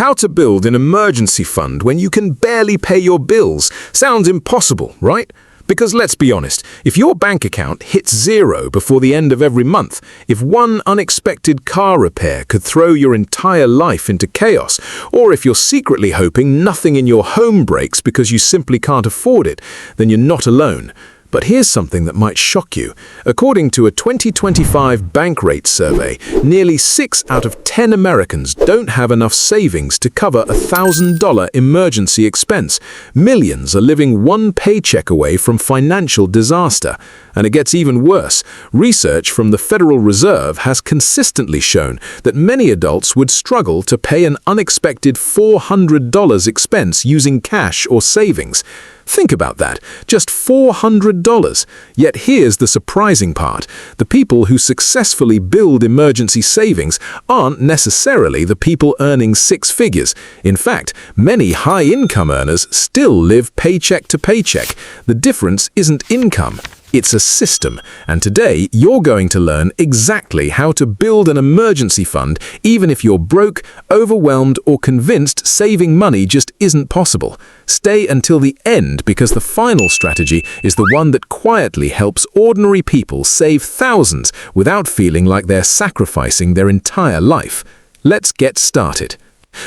How to build an emergency fund when you can barely pay your bills. Sounds impossible, right? Because let's be honest, if your bank account hits zero before the end of every month, if one unexpected car repair could throw your entire life into chaos, or if you're secretly hoping nothing in your home breaks because you simply can't afford it, then you're not alone. But here's something that might shock you. According to a 2025 bank rate survey, nearly 6 out of 10 Americans don't have enough savings to cover a $1,000 emergency expense. Millions are living one paycheck away from financial disaster. And it gets even worse. Research from the Federal Reserve has consistently shown that many adults would struggle to pay an unexpected $400 expense using cash or savings. Think about that, just $400. Yet here's the surprising part. The people who successfully build emergency savings aren't necessarily the people earning six figures. In fact, many high-income earners still live paycheck to paycheck. The difference isn't income. It's a system, and today you're going to learn exactly how to build an emergency fund even if you're broke, overwhelmed, or convinced saving money just isn't possible. Stay until the end because the final strategy is the one that quietly helps ordinary people save thousands without feeling like they're sacrificing their entire life. Let's get started.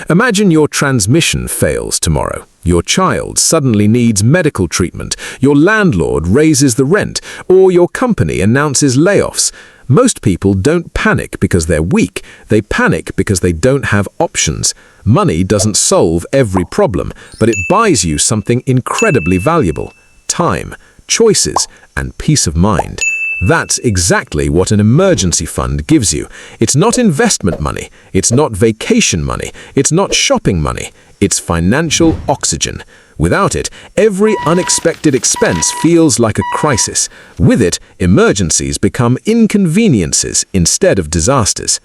Imagine your transmission fails tomorrow. Your child suddenly needs medical treatment, your landlord raises the rent, or your company announces layoffs. Most people don't panic because they're weak. They panic because they don't have options. Money doesn't solve every problem, but it buys you something incredibly valuable: time, choices, and peace of mind. That's exactly what an emergency fund gives you. It's not investment money, it's not vacation money, it's not shopping money, it's financial oxygen. Without it, every unexpected expense feels like a crisis. With it, emergencies become inconveniences instead of disasters.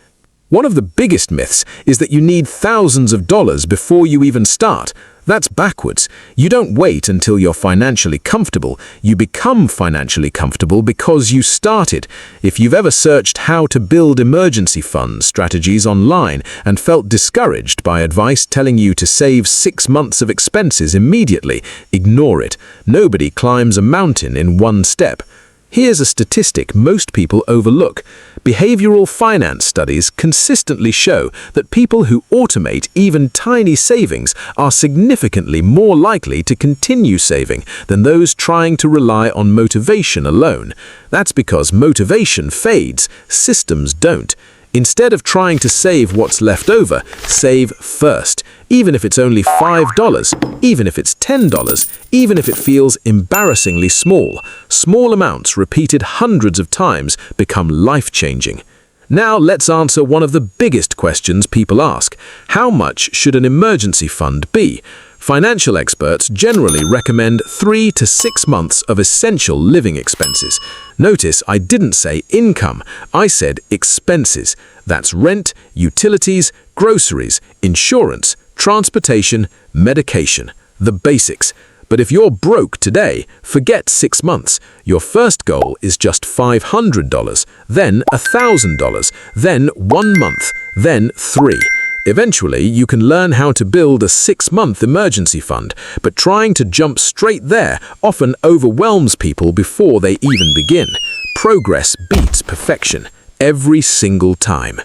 One of the biggest myths is that you need thousands of dollars before you even start. That's backwards. You don't wait until you're financially comfortable. You become financially comfortable because you started. If you've ever searched how to build emergency fund strategies online and felt discouraged by advice telling you to save 6 months of expenses immediately, ignore it. Nobody climbs a mountain in one step. Here's a statistic most people overlook. Behavioral finance studies consistently show that people who automate even tiny savings are significantly more likely to continue saving than those trying to rely on motivation alone. That's because motivation fades, systems don't. Instead of trying to save what's left over, save first. Even if it's only $5, even if it's $10, even if it feels embarrassingly small. Small amounts repeated hundreds of times become life-changing. Now let's answer one of the biggest questions people ask. How much should an emergency fund be? Financial experts generally recommend 3 to 6 months of essential living expenses. Notice I didn't say income, I said expenses. That's rent, utilities, groceries, insurance, transportation, medication, the basics. But if you're broke today, forget 6 months. Your first goal is just $500, then $1,000, then 1 month, then 3. Eventually, you can learn how to build a 6-month emergency fund, but trying to jump straight there often overwhelms people before they even begin. Progress beats perfection every single time.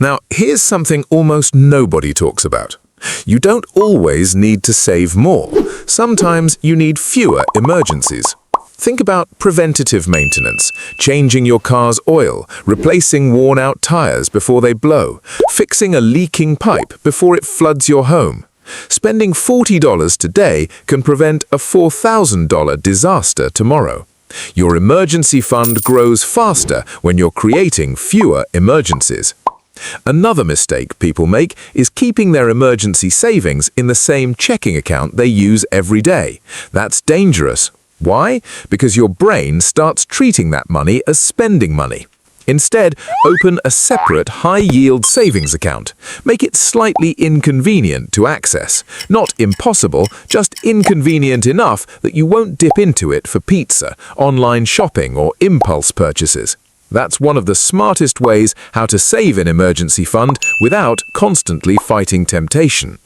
Now, here's something almost nobody talks about. You don't always need to save more. Sometimes you need fewer emergencies. Think about preventative maintenance, changing your car's oil, replacing worn-out tires before they blow, fixing a leaking pipe before it floods your home. Spending $40 today can prevent a $4,000 disaster tomorrow. Your emergency fund grows faster when you're creating fewer emergencies. Another mistake people make is keeping their emergency savings in the same checking account they use every day. That's dangerous. Why? Because your brain starts treating that money as spending money. Instead, open a separate high-yield savings account. Make it slightly inconvenient to access. Not impossible, just inconvenient enough that you won't dip into it for pizza, online shopping, or impulse purchases. That's one of the smartest ways how to save an emergency fund without constantly fighting temptation.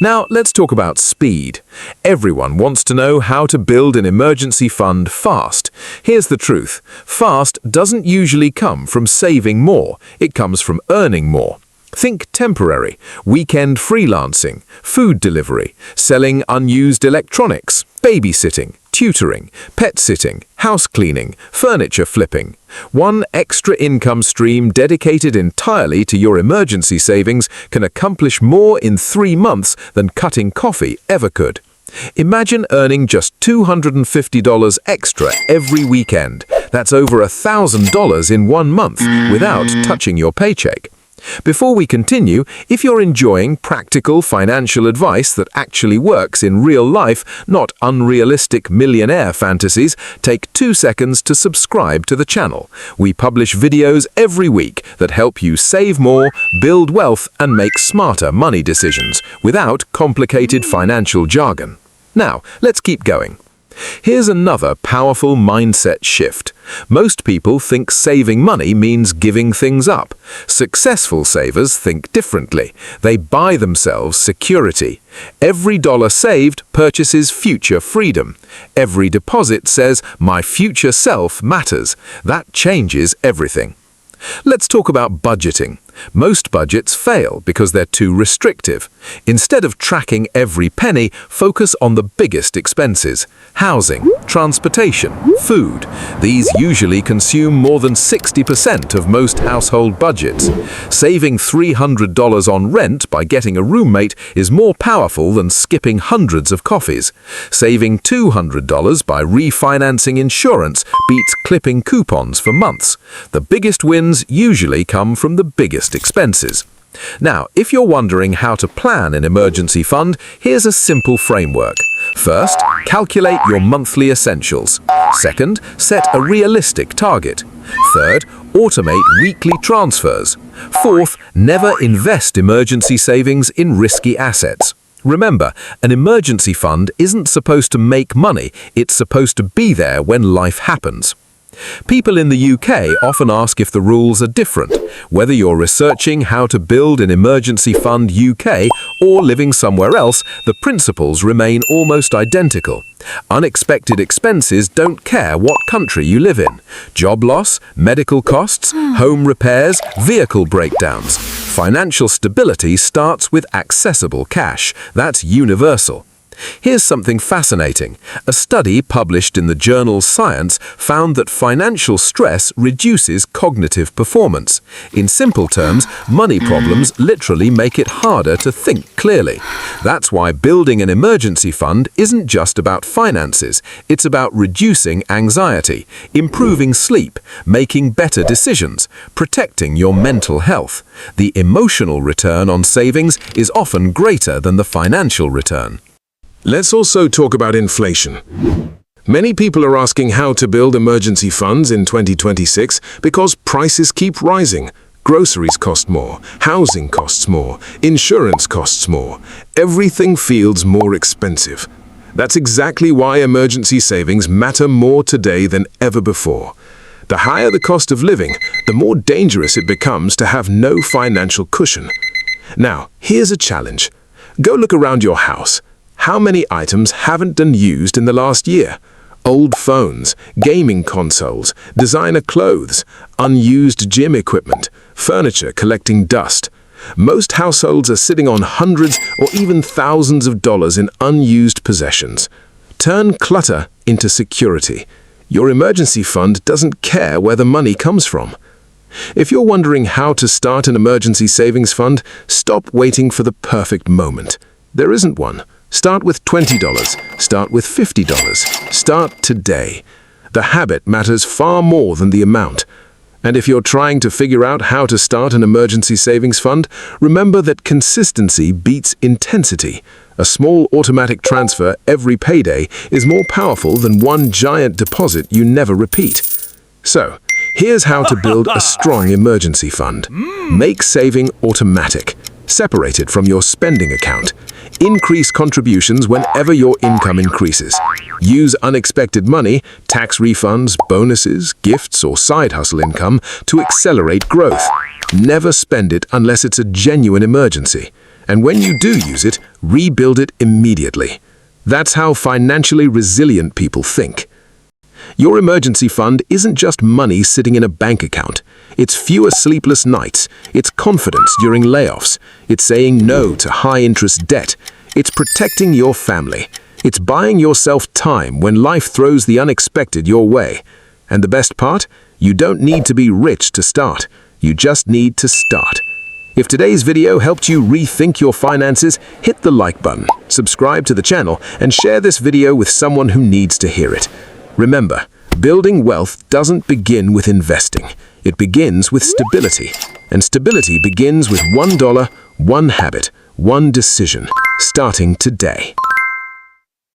Now, let's talk about speed. Everyone wants to know how to build an emergency fund fast. Here's the truth. Fast doesn't usually come from saving more. It comes from earning more. Think temporary, weekend freelancing, food delivery, selling unused electronics, babysitting, tutoring, pet sitting, house cleaning, furniture flipping. One extra income stream dedicated entirely to your emergency savings can accomplish more in 3 months than cutting coffee ever could. Imagine earning just $250 extra every weekend. That's over $1,000 in 1 month without touching your paycheck. Before we continue, if you're enjoying practical financial advice that actually works in real life, not unrealistic millionaire fantasies, take 2 seconds to subscribe to the channel. We publish videos every week that help you save more, build wealth, and make smarter money decisions without complicated financial jargon. Now, let's keep going. Here's another powerful mindset shift. Most people think saving money means giving things up. Successful savers think differently. They buy themselves security. Every dollar saved purchases future freedom. Every deposit says, "My future self matters." That changes everything. Let's talk about budgeting. Most budgets fail because they're too restrictive. Instead of tracking every penny, focus on the biggest expenses: housing, transportation, food. These usually consume more than 60% of most household budgets. Saving $300 on rent by getting a roommate is more powerful than skipping hundreds of coffees. Saving $200 by refinancing insurance beats clipping coupons for months. The biggest wins usually come from the biggest expenses. Now, if you're wondering how to plan an emergency fund, here's a simple framework. First, calculate your monthly essentials. Second, set a realistic target. Third, automate weekly transfers. Fourth, never invest emergency savings in risky assets. Remember, an emergency fund isn't supposed to make money, it's supposed to be there when life happens. People in the UK often ask if the rules are different. Whether you're researching how to build an emergency fund UK or living somewhere else, the principles remain almost identical. Unexpected expenses don't care what country you live in. Job loss, medical costs, home repairs, vehicle breakdowns. Financial stability starts with accessible cash. That's universal. Here's something fascinating. A study published in the journal Science found that financial stress reduces cognitive performance. In simple terms, money problems literally make it harder to think clearly. That's why building an emergency fund isn't just about finances. It's about reducing anxiety, improving sleep, making better decisions, protecting your mental health. The emotional return on savings is often greater than the financial return. Let's also talk about inflation. Many people are asking how to build emergency funds in 2026 because prices keep rising. Groceries cost more, housing costs more, insurance costs more. Everything feels more expensive. That's exactly why emergency savings matter more today than ever before. The higher the cost of living, the more dangerous it becomes to have no financial cushion. Now, here's a challenge. Go look around your house. How many items haven't been used in the last year? Old phones, gaming consoles, designer clothes, unused gym equipment, furniture collecting dust. Most households are sitting on hundreds or even thousands of dollars in unused possessions. Turn clutter into security. Your emergency fund doesn't care where the money comes from. If you're wondering how to start an emergency savings fund, stop waiting for the perfect moment. There isn't one. Start with $20. Start with $50. Start today. The habit matters far more than the amount. And if you're trying to figure out how to start an emergency savings fund, remember that consistency beats intensity. A small automatic transfer every payday is more powerful than one giant deposit you never repeat. So, here's how to build a strong emergency fund. Make saving automatic. Separate it from your spending account. Increase contributions whenever your income increases. Use unexpected money, tax refunds, bonuses, gifts, or side hustle income to accelerate growth. Never spend it unless it's a genuine emergency. And when you do use it, rebuild it immediately. That's how financially resilient people think. Your emergency fund isn't just money sitting in a bank account. It's fewer sleepless nights. It's confidence during layoffs. It's saying no to high-interest debt. It's protecting your family. It's buying yourself time when life throws the unexpected your way. And the best part? You don't need to be rich to start. You just need to start. If today's video helped you rethink your finances, hit the like button, subscribe to the channel, and share this video with someone who needs to hear it. Remember, building wealth doesn't begin with investing. It begins with stability. And stability begins with $1, one habit, one decision, starting today.